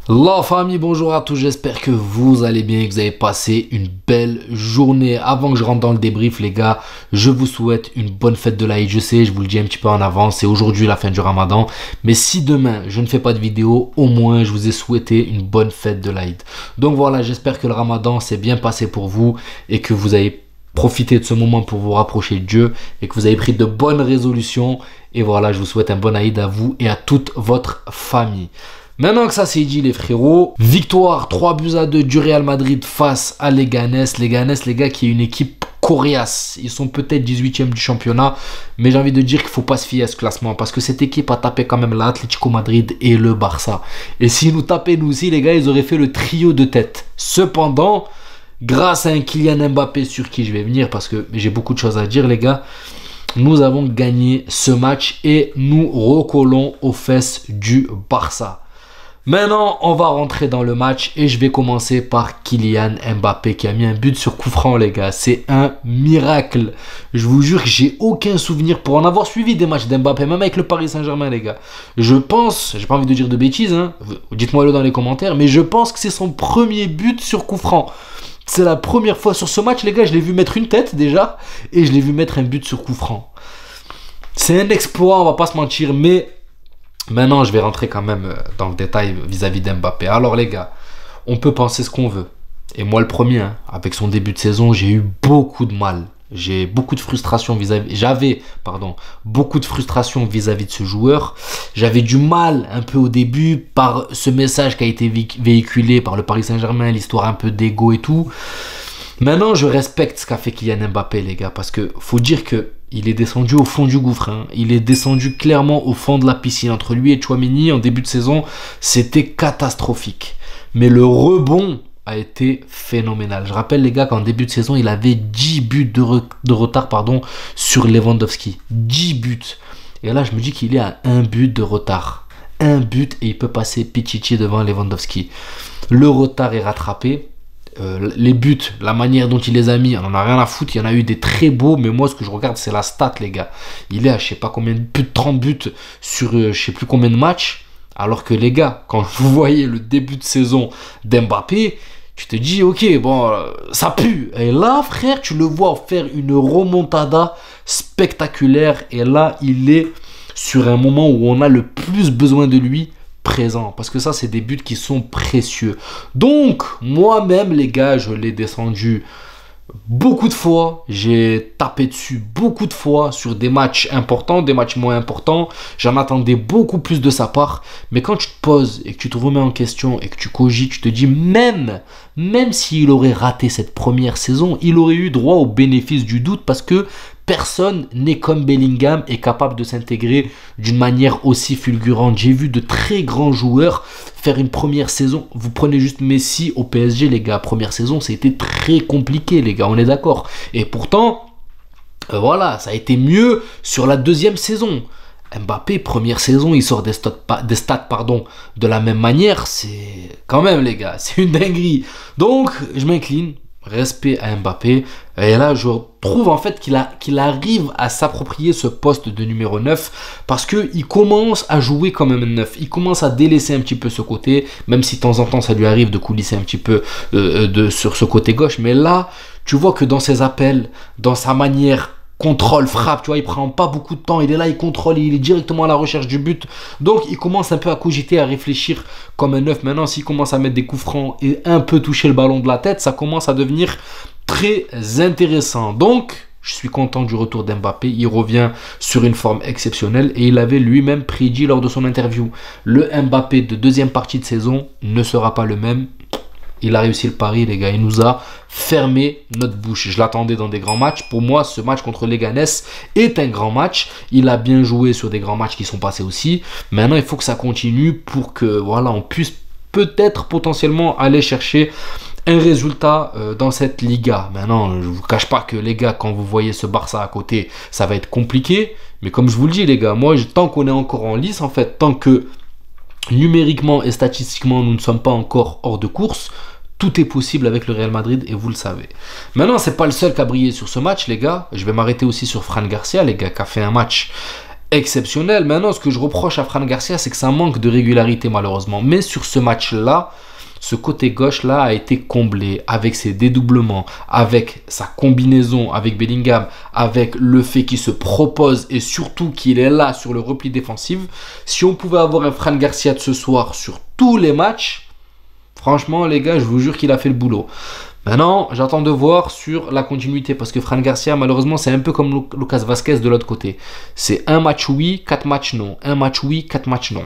La famille, bonjour à tous, j'espère que vous allez bien et que vous avez passé une belle journée. Avant que je rentre dans le débrief les gars, je vous souhaite une bonne fête de l'Aïd. Je sais, je vous le dis un petit peu en avance, c'est aujourd'hui la fin du Ramadan. Mais si demain je ne fais pas de vidéo, au moins je vous ai souhaité une bonne fête de l'Aïd. Donc voilà, j'espère que le Ramadan s'est bien passé pour vous et que vous avez profité de ce moment pour vous rapprocher de Dieu et que vous avez pris de bonnes résolutions. Et voilà, je vous souhaite un bon Aïd à vous et à toute votre famille. Maintenant que ça c'est dit les frérots, victoire 3-2 du Real Madrid face à Leganés. Leganés les gars qui est une équipe coriace. Ils sont peut-être 18e du championnat, mais j'ai envie de dire qu'il ne faut pas se fier à ce classement parce que cette équipe a tapé quand même l'Atlético Madrid et le Barça. Et s'ils nous tapaient nous aussi les gars, ils auraient fait le trio de tête. Cependant, grâce à un Kylian Mbappé sur qui je vais venir parce que j'ai beaucoup de choses à dire les gars, nous avons gagné ce match et nous recollons aux fesses du Barça. Maintenant, on va rentrer dans le match et je vais commencer par Kylian Mbappé qui a mis un but sur coup franc, les gars. C'est un miracle. Je vous jure que j'ai aucun souvenir pour en avoir suivi des matchs d'Mbappé, même avec le Paris Saint-Germain, les gars. Je pense, j'ai pas envie de dire de bêtises, hein, dites-moi-le dans les commentaires, mais je pense que c'est son premier but sur coup franc. C'est la première fois sur ce match, les gars, je l'ai vu mettre une tête déjà et je l'ai vu mettre un but sur coup franc. C'est un exploit, on va pas se mentir, mais maintenant, je vais rentrer quand même dans le détail vis-à-vis d'Mbappé. Alors les gars, on peut penser ce qu'on veut. Et moi le premier, hein, avec son début de saison, j'ai eu beaucoup de mal. J'ai beaucoup de frustration j'avais beaucoup de frustration vis-à-vis de ce joueur. J'avais du mal un peu au début par ce message qui a été véhiculé par le Paris Saint-Germain, l'histoire un peu d'ego et tout. Maintenant, je respecte ce qu'a fait Kylian Mbappé, les gars, parce que faut dire que il est descendu au fond du gouffre. Hein. Il est descendu clairement au fond de la piscine. Entre lui et Tchouaméni, en début de saison, c'était catastrophique. Mais le rebond a été phénoménal. Je rappelle, les gars, qu'en début de saison, il avait 10 buts de retard sur Lewandowski. 10 buts. Et là, je me dis qu'il est à 1 but de retard. 1 but et il peut passer Pichichi devant Lewandowski. Le retard est rattrapé. Les buts, la manière dont il les a mis, on en a rien à foutre. Il y en a eu des très beaux, mais moi ce que je regarde c'est la stat, les gars. Il est à je sais pas combien, plus de 30 buts sur je sais plus combien de matchs. Alors que les gars, quand vous voyez le début de saison d'Mbappé, tu te dis ok, bon, ça pue. Et là frère, tu le vois faire une remontada spectaculaire. Et là il est sur un moment où on a le plus besoin de lui présent, parce que ça c'est des buts qui sont précieux. Donc moi-même les gars, je l'ai descendu beaucoup de fois, j'ai tapé dessus beaucoup de fois sur des matchs importants, des matchs moins importants. J'en attendais beaucoup plus de sa part, mais quand tu te poses et que tu te remets en question et que tu cogites, tu te dis même s'il aurait raté cette première saison, il aurait eu droit au bénéfice du doute parce que personne n'est comme Bellingham et capable de s'intégrer d'une manière aussi fulgurante. J'ai vu de très grands joueurs faire une première saison. Vous prenez juste Messi au PSG, les gars. Première saison, c'était très compliqué, les gars. On est d'accord. Et pourtant, voilà, ça a été mieux sur la deuxième saison. Mbappé, première saison, il sort des stats de la même manière. C'est quand même, les gars, c'est une dinguerie. Donc, je m'incline. Respect à Mbappé. Et là, je trouve en fait qu'il arrive à s'approprier ce poste de numéro 9 parce qu'il commence à jouer comme un 9. Il commence à délaisser un petit peu ce côté, même si de temps en temps, ça lui arrive de coulisser un petit peu sur ce côté gauche. Mais là, tu vois que dans ses appels, dans sa manière contrôle, frappe, tu vois, il prend pas beaucoup de temps, il est là, il contrôle, il est directement à la recherche du but. Donc, il commence un peu à cogiter, à réfléchir comme un 9. Maintenant, s'il commence à mettre des coups francs et un peu toucher le ballon de la tête, ça commence à devenir très intéressant. Donc, je suis content du retour d'Mbappé. Il revient sur une forme exceptionnelle et il avait lui-même prédit lors de son interview. Le Mbappé de deuxième partie de saison ne sera pas le même. Il a réussi le pari, les gars. Il nous a fermé notre bouche. Je l'attendais dans des grands matchs. Pour moi, ce match contre Leganés est un grand match. Il a bien joué sur des grands matchs qui sont passés aussi. Maintenant, il faut que ça continue pour que voilà, on puisse peut-être potentiellement aller chercher un résultat dans cette Liga. Maintenant, je ne vous cache pas que les gars, quand vous voyez ce Barça à côté, ça va être compliqué. Mais comme je vous le dis, les gars, moi, tant qu'on est encore en lice, en fait, tant que numériquement et statistiquement, nous ne sommes pas encore hors de course, tout est possible avec le Real Madrid et vous le savez. Maintenant, c'est pas le seul qui a brillé sur ce match, les gars. Je vais m'arrêter aussi sur Fran Garcia, les gars, qui a fait un match exceptionnel. Maintenant, ce que je reproche à Fran Garcia, c'est que ça manque de régularité malheureusement. Mais sur ce match-là, ce côté gauche-là a été comblé avec ses dédoublements, avec sa combinaison avec Bellingham, avec le fait qu'il se propose et surtout qu'il est là sur le repli défensif. Si on pouvait avoir un Fran Garcia de ce soir sur tous les matchs, franchement les gars, je vous jure qu'il a fait le boulot. Maintenant, j'attends de voir sur la continuité parce que Fran Garcia, malheureusement, c'est un peu comme Lucas Vazquez de l'autre côté. C'est un match oui, 4 matchs non. Un match oui, 4 matchs non.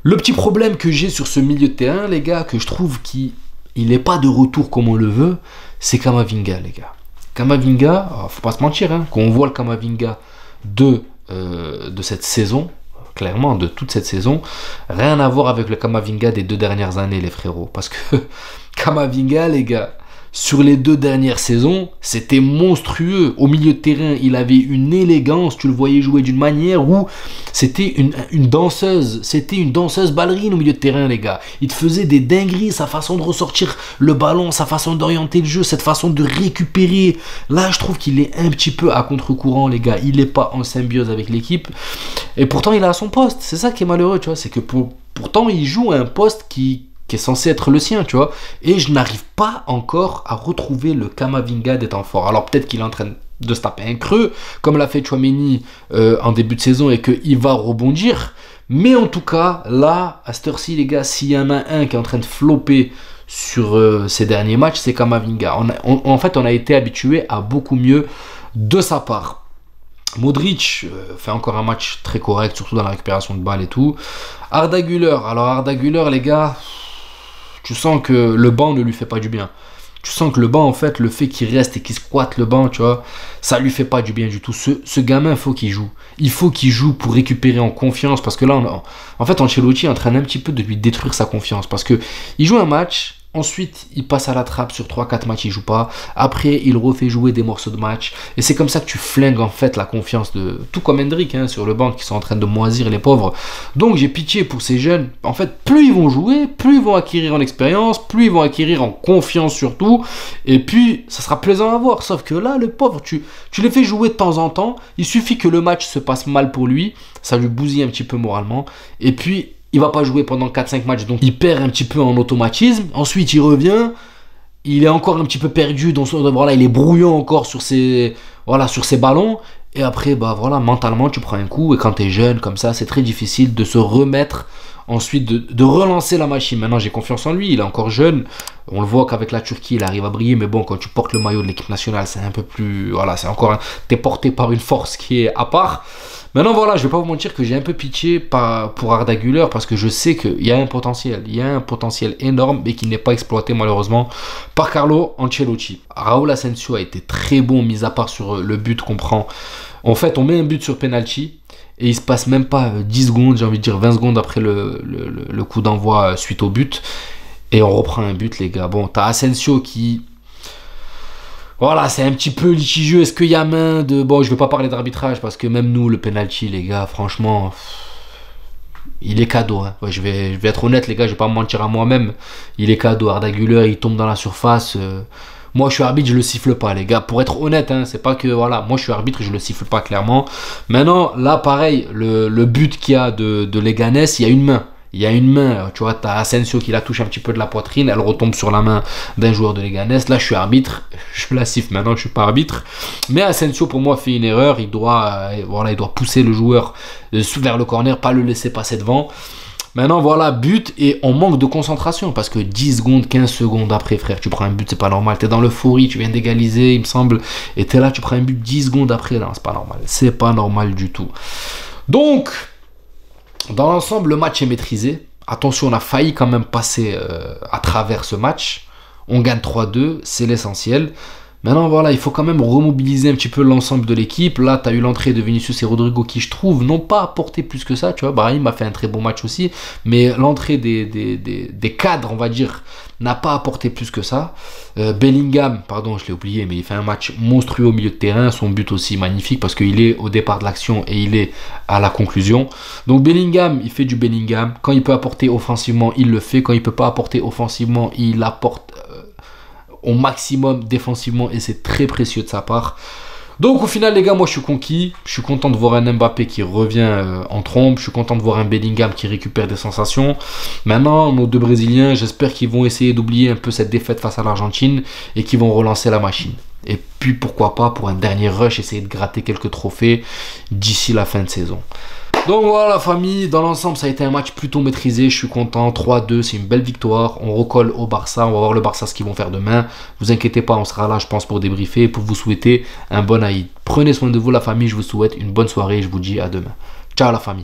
Le petit problème que j'ai sur ce milieu de terrain, les gars, que je trouve qu'il n'est pas de retour comme on le veut, c'est Camavinga, les gars. Camavinga, faut pas se mentir, hein, quand on voit le Camavinga de cette saison, clairement, de toute cette saison, rien à voir avec le Camavinga des 2 dernières années, les frérots. Parce que Camavinga, les gars, sur les 2 dernières saisons, c'était monstrueux. Au milieu de terrain, il avait une élégance, tu le voyais jouer d'une manière où c'était une danseuse. C'était une danseuse ballerine au milieu de terrain, les gars. Il te faisait des dingueries, sa façon de ressortir le ballon, sa façon d'orienter le jeu, cette façon de récupérer. Là, je trouve qu'il est un petit peu à contre-courant, les gars. Il n'est pas en symbiose avec l'équipe. Et pourtant, il est à son poste. C'est ça qui est malheureux, tu vois. C'est que pourtant, il joue à un poste qui est censé être le sien, tu vois. Et je n'arrive pas encore à retrouver le Camavinga des temps forts. Alors peut-être qu'il est en train de se taper un creux, comme l'a fait Tchouaméni en début de saison, et qu'il va rebondir. Mais en tout cas, là, à cette heure-ci, les gars, s'il y en a un qui est en train de flopper sur ces derniers matchs, c'est Camavinga. En fait, on a été habitué à beaucoup mieux de sa part. Modric fait encore un match très correct, surtout dans la récupération de balles et tout. Arda Güler, alors Arda Güler, les gars, tu sens que le banc ne lui fait pas du bien. Tu sens que le banc, en fait, le fait qu'il reste et qu'il squatte le banc, tu vois, ça lui fait pas du bien du tout. Ce gamin, il faut qu'il joue. Il faut qu'il joue pour récupérer en confiance. Parce que là, en fait, Ancelotti est en train un petit peu de lui détruire sa confiance. Parce que il joue un match, ensuite, il passe à la trappe sur 3-4 matchs, il joue pas. Après, il refait jouer des morceaux de match. Et c'est comme ça que tu flingues, en fait, la confiance de... Tout comme Hendrick, hein, sur le banc, qui sont en train de moisir, les pauvres. Donc, j'ai pitié pour ces jeunes. En fait, plus ils vont jouer, plus ils vont acquérir en expérience, plus ils vont acquérir en confiance, surtout. Et puis, ça sera plaisant à voir. Sauf que là, le pauvre, tu les fais jouer de temps en temps. Il suffit que le match se passe mal pour lui. Ça lui bousille un petit peu moralement. Et puis... il va pas jouer pendant 4-5 matchs, donc il perd un petit peu en automatisme. Ensuite, il revient, il est encore un petit peu perdu, donc voilà, il est brouillon encore sur ses ballons. Et après, bah voilà, mentalement, tu prends un coup. Et quand tu es jeune comme ça, c'est très difficile de se remettre, ensuite de relancer la machine. Maintenant, j'ai confiance en lui, il est encore jeune. On le voit qu'avec la Turquie, il arrive à briller. Mais bon, quand tu portes le maillot de l'équipe nationale, c'est un peu plus... voilà, c'est encore... t'es porté par une force qui est à part. Maintenant, voilà, je vais pas vous mentir que j'ai un peu pitié pour Arda Güler parce que je sais qu'il y a un potentiel. Il y a un potentiel énorme mais qui n'est pas exploité malheureusement par Carlo Ancelotti. Raúl Asensio a été très bon, mis à part sur le but qu'on prend. En fait, on met un but sur penalty et il se passe même pas 10 secondes, j'ai envie de dire 20 secondes après le coup d'envoi suite au but. Et on reprend un but, les gars. Bon, t'as Asensio qui... voilà, c'est un petit peu litigieux. Est-ce qu'il y a main de... bon, je vais pas parler d'arbitrage parce que même nous, le penalty, les gars, franchement, il est cadeau. Hein. Ouais, je vais être honnête, les gars, je vais pas me mentir à moi-même. Il est cadeau. Arda Güler, il tombe dans la surface. Moi, je suis arbitre, je le siffle pas, les gars. Pour être honnête, hein, c'est pas que... voilà, moi, je suis arbitre, je le siffle pas, clairement. Maintenant, là, pareil, le but qu'il y a de Leganés, il y a une main. Il y a une main, tu vois, tu as Asensio qui la touche un petit peu de la poitrine, elle retombe sur la main d'un joueur de Leganés. Là, je suis arbitre, je la siffle maintenant, je suis pas arbitre. Mais Asensio, pour moi, fait une erreur. Il doit pousser le joueur vers le corner, pas le laisser passer devant. Maintenant, voilà, but, et on manque de concentration parce que 10 secondes, 15 secondes après, frère, tu prends un but, c'est pas normal. Tu es dans l'euphorie, tu viens d'égaliser, il me semble, et tu es là, tu prends un but 10 secondes après. Non, c'est pas normal. C'est pas normal du tout. Donc... dans l'ensemble, le match est maîtrisé. Attention, on a failli quand même passer à travers ce match. On gagne 3-2, c'est l'essentiel. Maintenant, voilà, il faut quand même remobiliser un petit peu l'ensemble de l'équipe. Là, tu as eu l'entrée de Vinicius et Rodrigo qui, je trouve, n'ont pas apporté plus que ça. Tu vois, Brahim a fait un très bon match aussi. Mais l'entrée des cadres, on va dire, n'a pas apporté plus que ça. Bellingham, pardon, je l'ai oublié, mais il fait un match monstrueux au milieu de terrain. Son but aussi magnifique parce qu'il est au départ de l'action et il est à la conclusion. Donc Bellingham, il fait du Bellingham. Quand il peut apporter offensivement, il le fait. Quand il peut pas apporter offensivement, il apporte... au maximum défensivement et c'est très précieux de sa part. Donc au final les gars, moi je suis conquis, je suis content de voir un Mbappé qui revient en trombe, je suis content de voir un Bellingham qui récupère des sensations. Maintenant nos deux Brésiliens, j'espère qu'ils vont essayer d'oublier un peu cette défaite face à l'Argentine et qu'ils vont relancer la machine. Et puis pourquoi pas pour un dernier rush, essayer de gratter quelques trophées d'ici la fin de saison. Donc voilà la famille, dans l'ensemble ça a été un match plutôt maîtrisé, je suis content, 3-2, c'est une belle victoire, on recolle au Barça, on va voir le Barça ce qu'ils vont faire demain, vous inquiétez pas, on sera là je pense pour débriefer et pour vous souhaiter un bon Aïd. Prenez soin de vous la famille, je vous souhaite une bonne soirée et je vous dis à demain. Ciao la famille.